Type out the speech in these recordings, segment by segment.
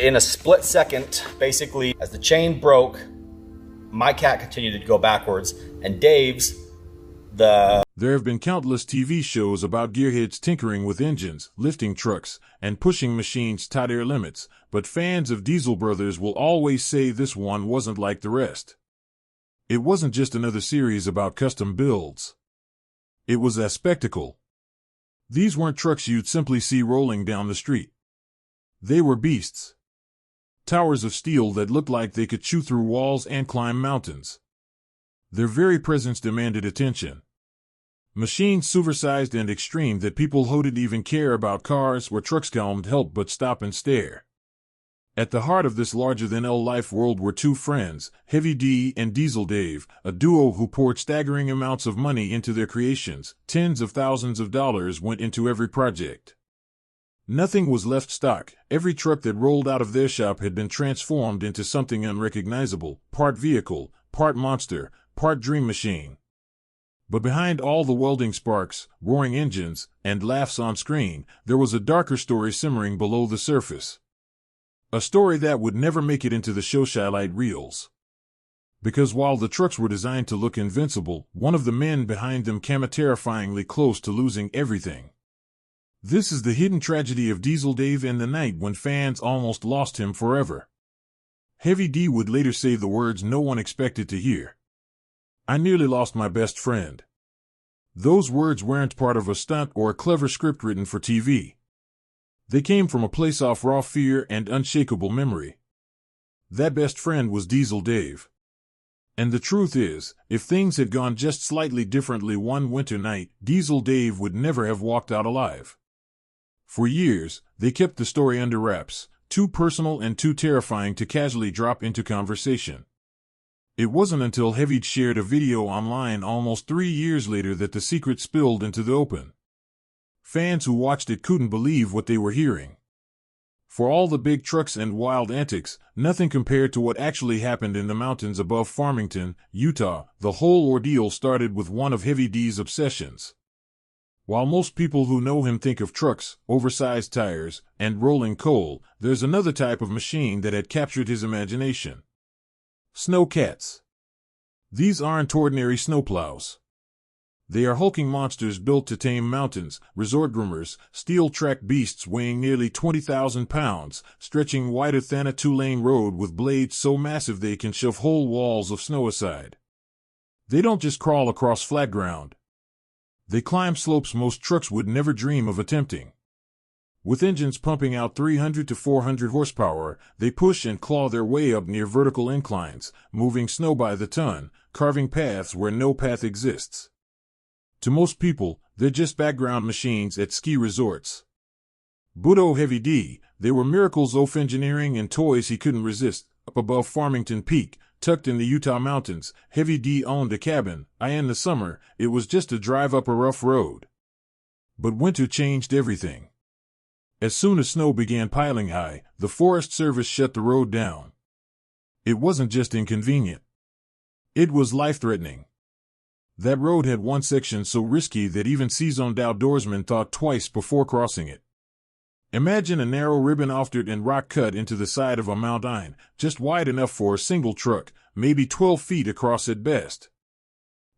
in a split second, basically, as the chain broke, my cat continued to go backwards, and Dave's, There have been countless TV shows about gearheads tinkering with engines, lifting trucks, and pushing machines to their limits, but fans of Diesel Brothers will always say this one wasn't like the rest. It wasn't just another series about custom builds. It was a spectacle. These weren't trucks you'd simply see rolling down the street. They were beasts. Towers of steel that looked like they could chew through walls and climb mountains. Their very presence demanded attention. Machines supersized and extreme that people who didn't even care about cars or trucks couldn't help but stop and stare. At the heart of this larger-than-life world were two friends, Heavy D and Diesel Dave, a duo who poured staggering amounts of money into their creations. Tens of thousands of dollars went into every project. Nothing was left stock. Every truck that rolled out of their shop had been transformed into something unrecognizable, part vehicle, part monster, part dream machine. But behind all the welding sparks, roaring engines, and laughs on screen, there was a darker story simmering below the surface. A story that would never make it into the socialite reels. Because while the trucks were designed to look invincible, one of the men behind them came terrifyingly close to losing everything. This is the hidden tragedy of Diesel Dave and the night when fans almost lost him forever. Heavy D would later say the words no one expected to hear. "I nearly lost my best friend." Those words weren't part of a stunt or a clever script written for TV. They came from a place of raw fear and unshakable memory. That best friend was Diesel Dave. And the truth is, if things had gone just slightly differently one winter night, Diesel Dave would never have walked out alive. For years, they kept the story under wraps, too personal and too terrifying to casually drop into conversation. It wasn't until Heavy shared a video online almost 3 years later that the secret spilled into the open. Fans who watched it couldn't believe what they were hearing. For all the big trucks and wild antics, nothing compared to what actually happened in the mountains above Farmington, Utah. The whole ordeal started with one of Heavy D's obsessions. While most people who know him think of trucks, oversized tires, and rolling coal, there's another type of machine that had captured his imagination. Snowcats. These aren't ordinary snowplows. They are hulking monsters built to tame mountains, resort groomers, steel-track beasts weighing nearly 20,000 pounds, stretching wider than a two-lane road with blades so massive they can shove whole walls of snow aside. They don't just crawl across flat ground. They climb slopes most trucks would never dream of attempting. With engines pumping out 300 to 400 horsepower, they push and claw their way up near vertical inclines, moving snow by the ton, carving paths where no path exists. To most people, they're just background machines at ski resorts. But oh Heavy D, they were miracles of engineering and toys he couldn't resist. Up above Farmington Peak, tucked in the Utah mountains, Heavy D owned a cabin. In the summer, it was just a drive up a rough road. But winter changed everything. As soon as snow began piling high, the Forest Service shut the road down. It wasn't just inconvenient. It was life-threatening. That road had one section so risky that even seasoned outdoorsmen thought twice before crossing it. Imagine a narrow ribbon of dirt and rock cut into the side of a mountain, just wide enough for a single truck, maybe 12 feet across at best.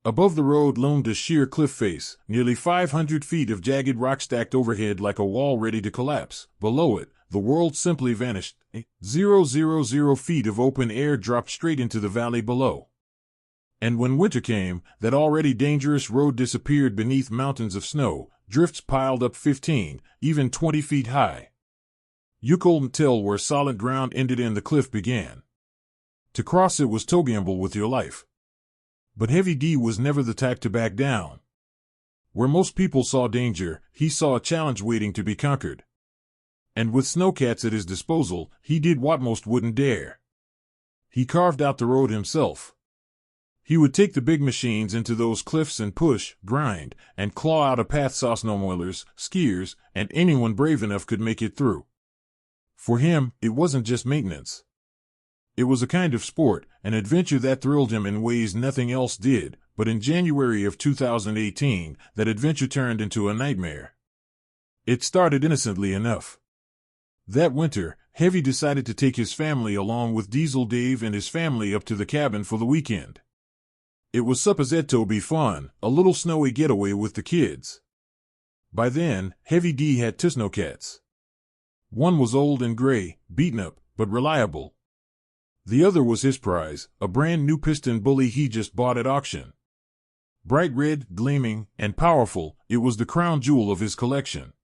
Above the road loomed a sheer cliff face, nearly 500 feet of jagged rock stacked overhead like a wall ready to collapse. Below it, the world simply vanished. 000 feet of open air dropped straight into the valley below. And when winter came, that already dangerous road disappeared beneath mountains of snow, drifts piled up 15, even 20 feet high. You couldn't tell where solid ground ended and the cliff began. To cross it was to gamble with your life. But Heavy D was never the type to back down. Where most people saw danger, he saw a challenge waiting to be conquered. And with snowcats at his disposal, he did what most wouldn't dare. He carved out the road himself. He would take the big machines into those cliffs and push, grind, and claw out a path so snowmoilers, skiers, and anyone brave enough could make it through. For him, it wasn't just maintenance. It was a kind of sport, an adventure that thrilled him in ways nothing else did, but in January of 2018, that adventure turned into a nightmare. It started innocently enough. That winter, Heavy decided to take his family along with Diesel Dave and his family up to the cabin for the weekend. It was supposed to be fun, a little snowy getaway with the kids. By then, Heavy D had two snowcats. One was old and gray, beaten up, but reliable. The other was his prize, a brand new piston bully he just bought at auction. Bright red, gleaming, and powerful, it was the crown jewel of his collection.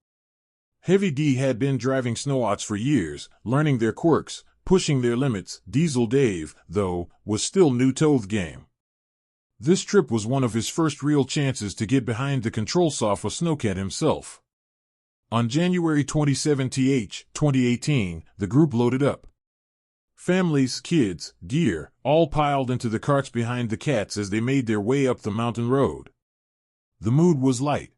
Heavy D had been driving snowauts for years, learning their quirks, pushing their limits. Diesel Dave, though, was still new to the game. This trip was one of his first real chances to get behind the control saw for Snowcat himself. On January 27, 2018, the group loaded up. Families, kids, gear, all piled into the carts behind the cats as they made their way up the mountain road. The mood was light.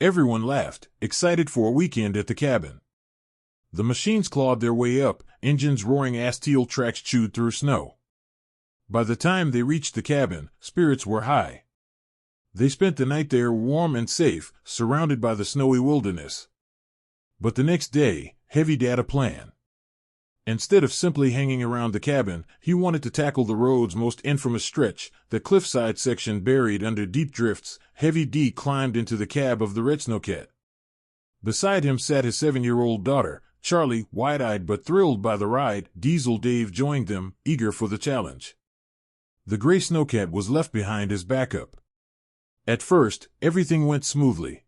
Everyone laughed, excited for a weekend at the cabin. The machines clawed their way up, engines roaring as steel tracks chewed through snow. By the time they reached the cabin, spirits were high. They spent the night there warm and safe, surrounded by the snowy wilderness. But the next day, Heavy had a plan. Instead of simply hanging around the cabin, he wanted to tackle the road's most infamous stretch, the cliffside section buried under deep drifts. Heavy D climbed into the cab of the red snowcat. Beside him sat his 7-year-old daughter, Charlie, wide-eyed but thrilled by the ride. Diesel Dave joined them, eager for the challenge. The gray snowcat was left behind as backup. At first, everything went smoothly.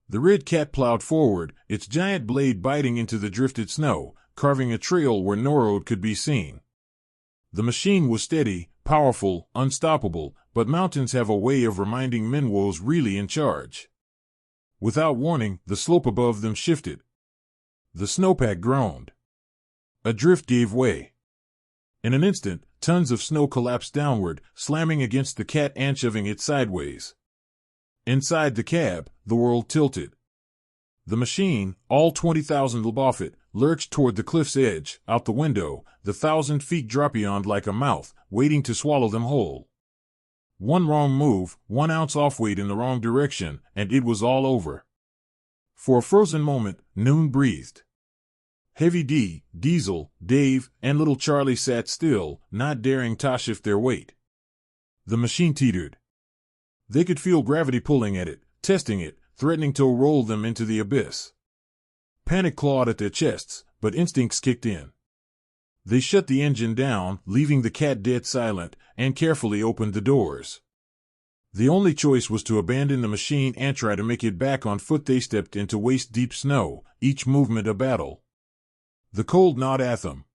The red cat plowed forward, its giant blade biting into the drifted snow, carving a trail where no road could be seen. The machine was steady, powerful, unstoppable, but mountains have a way of reminding men was really in charge. Without warning, the slope above them shifted. The snowpack groaned. A drift gave way. In an instant, tons of snow collapsed downward, slamming against the cat and shoving it sideways. Inside the cab, the world tilted. The machine, all 20,000 off it, lurched toward the cliff's edge, out the window, the 1,000 feet drop beyond like a mouth, waiting to swallow them whole. One wrong move, 1 ounce off weight in the wrong direction, and it was all over. For a frozen moment, Noon breathed. Heavy D, Diesel, Dave, and little Charlie sat still, not daring to shift their weight. The machine teetered. They could feel gravity pulling at it, testing it, threatening to roll them into the abyss. Panic clawed at their chests, but instincts kicked in. They shut the engine down, leaving the cat dead silent, and carefully opened the doors. The only choice was to abandon the machine and try to make it back on foot. They stepped into waist-deep snow, each movement a battle. The cold gnawed at them.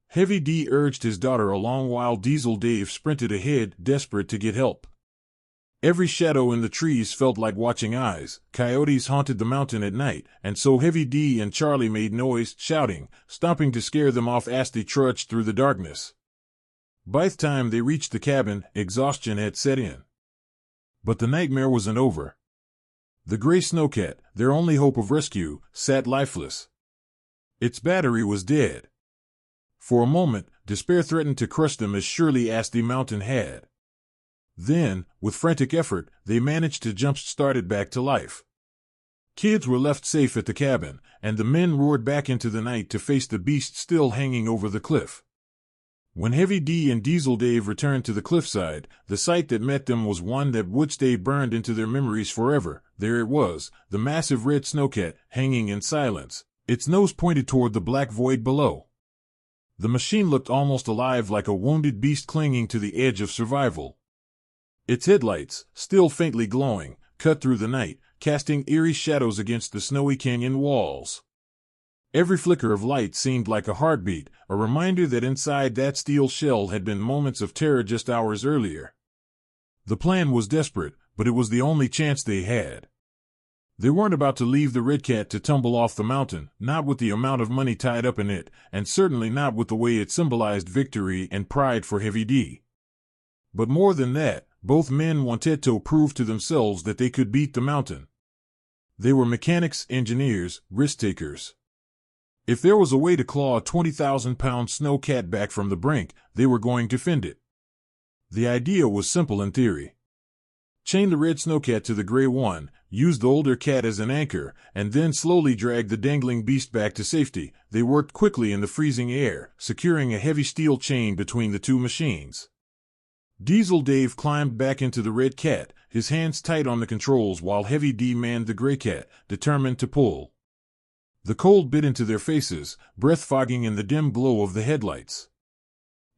Heavy D urged his daughter along while Diesel Dave sprinted ahead, desperate to get help. Every shadow in the trees felt like watching eyes. Coyotes haunted the mountain at night, and so Heavy D and Charlie made noise, shouting, stomping to scare them off as they trudged through the darkness. By the time they reached the cabin, exhaustion had set in. But the nightmare wasn't over. The gray snowcat, their only hope of rescue, sat lifeless. Its battery was dead. For a moment, despair threatened to crush them as surely as the mountain had. Then, with frantic effort, they managed to jump-start it back to life. Kids were left safe at the cabin, and the men roared back into the night to face the beast still hanging over the cliff. When Heavy D and Diesel Dave returned to the cliffside, the sight that met them was one that would stay burned into their memories forever. There it was, the massive red snowcat, hanging in silence, its nose pointed toward the black void below. The machine looked almost alive, like a wounded beast clinging to the edge of survival. Its headlights, still faintly glowing, cut through the night, casting eerie shadows against the snowy canyon walls. Every flicker of light seemed like a heartbeat, a reminder that inside that steel shell had been moments of terror just hours earlier. The plan was desperate, but it was the only chance they had. They weren't about to leave the red cat to tumble off the mountain, not with the amount of money tied up in it, and certainly not with the way it symbolized victory and pride for Heavy D. But more than that, both men wanted to prove to themselves that they could beat the mountain. They were mechanics, engineers, risk-takers. If there was a way to claw a 20,000-pound snowcat back from the brink, they were going to fend it. The idea was simple in theory. Chain the red snowcat to the gray one, use the older cat as an anchor, and then slowly drag the dangling beast back to safety. They worked quickly in the freezing air, securing a heavy steel chain between the two machines. Diesel Dave climbed back into the red cat, his hands tight on the controls while Heavy D manned the gray cat, determined to pull. The cold bit into their faces, breath fogging in the dim glow of the headlights.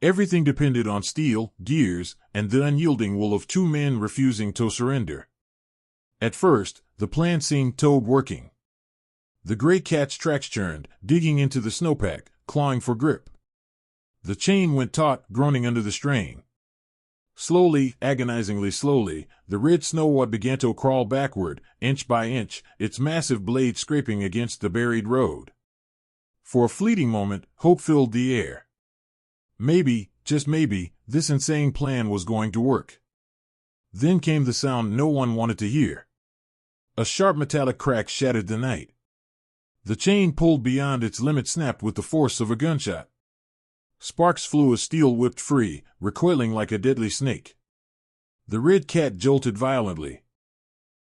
Everything depended on steel, gears, and the unyielding will of two men refusing to surrender. At first, the plan seemed towed working. The gray cat's tracks churned, digging into the snowpack, clawing for grip. The chain went taut, groaning under the strain. Slowly, agonizingly slowly, the red snowwad began to crawl backward, inch by inch, its massive blade scraping against the buried road. For a fleeting moment, hope filled the air. Maybe, just maybe, this insane plan was going to work. Then came the sound no one wanted to hear. A sharp metallic crack shattered the night. The chain pulled beyond its limit snapped with the force of a gunshot. Sparks flew as steel whipped free, recoiling like a deadly snake. The red cat jolted violently.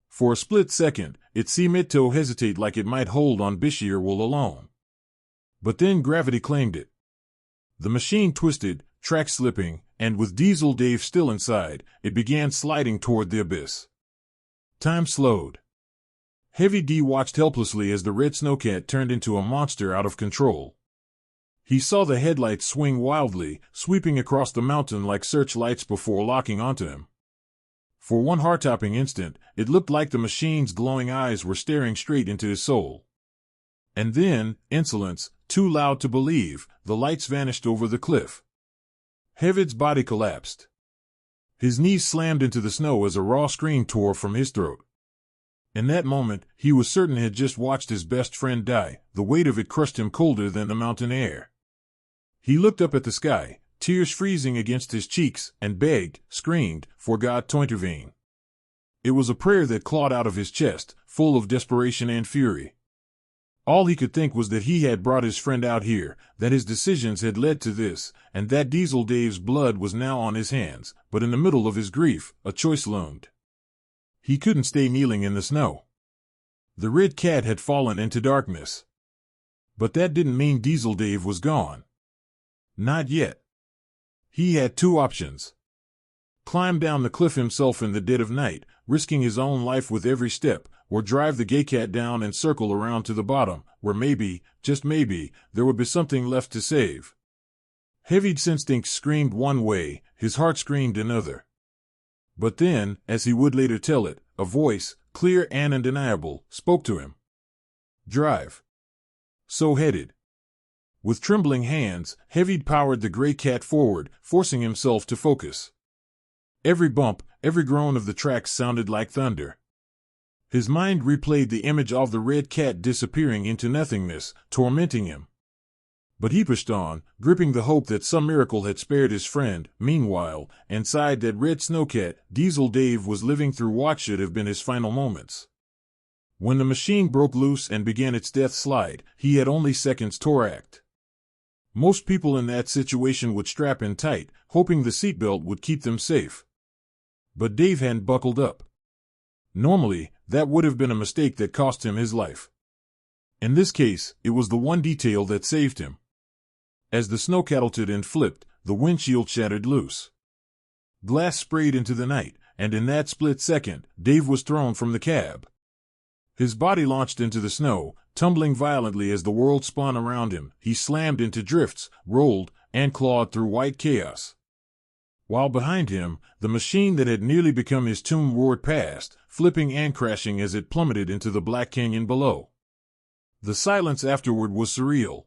For a split second, it seemed to hesitate like it might hold on Bishir wool alone. But then gravity claimed it. The machine twisted, track slipping, and with Diesel Dave still inside, it began sliding toward the abyss. Time slowed. Heavy D watched helplessly as the red snowcat turned into a monster out of control. He saw the headlights swing wildly, sweeping across the mountain like searchlights before locking onto him. For one heart-stopping instant, it looked like the machine's glowing eyes were staring straight into his soul. And then, insolence, too loud to believe, the lights vanished over the cliff. Hevid's body collapsed. His knees slammed into the snow as a raw scream tore from his throat. In that moment, he was certain he had just watched his best friend die. The weight of it crushed him colder than the mountain air. He looked up at the sky, tears freezing against his cheeks, and begged, screamed, for God to intervene. It was a prayer that clawed out of his chest, full of desperation and fury. All he could think was that he had brought his friend out here, that his decisions had led to this, and that Diesel Dave's blood was now on his hands. But in the middle of his grief, a choice loomed. He couldn't stay kneeling in the snow. The red cat had fallen into darkness. But that didn't mean Diesel Dave was gone. Not yet. He had two options. Climb down the cliff himself in the dead of night, risking his own life with every step, or drive the gay cat down and circle around to the bottom, where maybe, just maybe, there would be something left to save. Heavy's instinct screamed one way, his heart screamed another. But then, as he would later tell it, a voice, clear and undeniable, spoke to him. Drive. So headed. With trembling hands, Heavy powered the gray cat forward, forcing himself to focus. Every bump, every groan of the tracks sounded like thunder. His mind replayed the image of the red cat disappearing into nothingness, tormenting him. But he pushed on, gripping the hope that some miracle had spared his friend. Meanwhile, inside that red snowcat, Diesel Dave was living through what should have been his final moments. When the machine broke loose and began its death slide, he had only seconds to act. Most people in that situation would strap in tight, hoping the seatbelt would keep them safe. But Dave hadn't buckled up. Normally, that would have been a mistake that cost him his life. In this case, it was the one detail that saved him. As the snow cattled and flipped, the windshield shattered loose. Glass sprayed into the night, and in that split second, Dave was thrown from the cab. His body launched into the snow, tumbling violently as the world spun around him. He slammed into drifts, rolled, and clawed through white chaos. While behind him, the machine that had nearly become his tomb roared past, flipping and crashing as it plummeted into the black canyon below. The silence afterward was surreal.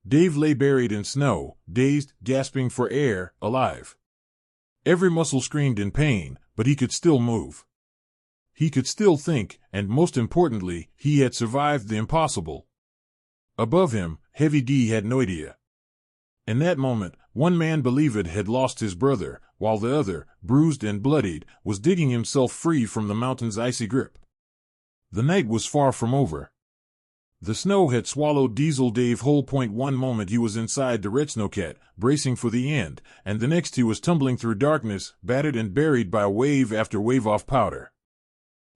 Dave lay buried in snow, dazed, gasping for air, alive. Every muscle screamed in pain, but he could still move. He could still think, and most importantly, he had survived the impossible. Above him, Heavy D had no idea. In that moment, one man believed had lost his brother, while the other, bruised and bloodied, was digging himself free from the mountain's icy grip. The night was far from over. The snow had swallowed Diesel Dave whole. One moment he was inside the red snowcat, bracing for the end, and the next he was tumbling through darkness, battered and buried by wave after wave of powder.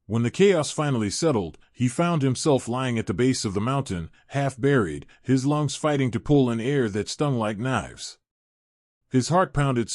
When the chaos finally settled, he found himself lying at the base of the mountain, half buried, his lungs fighting to pull in air that stung like knives. His heart pounded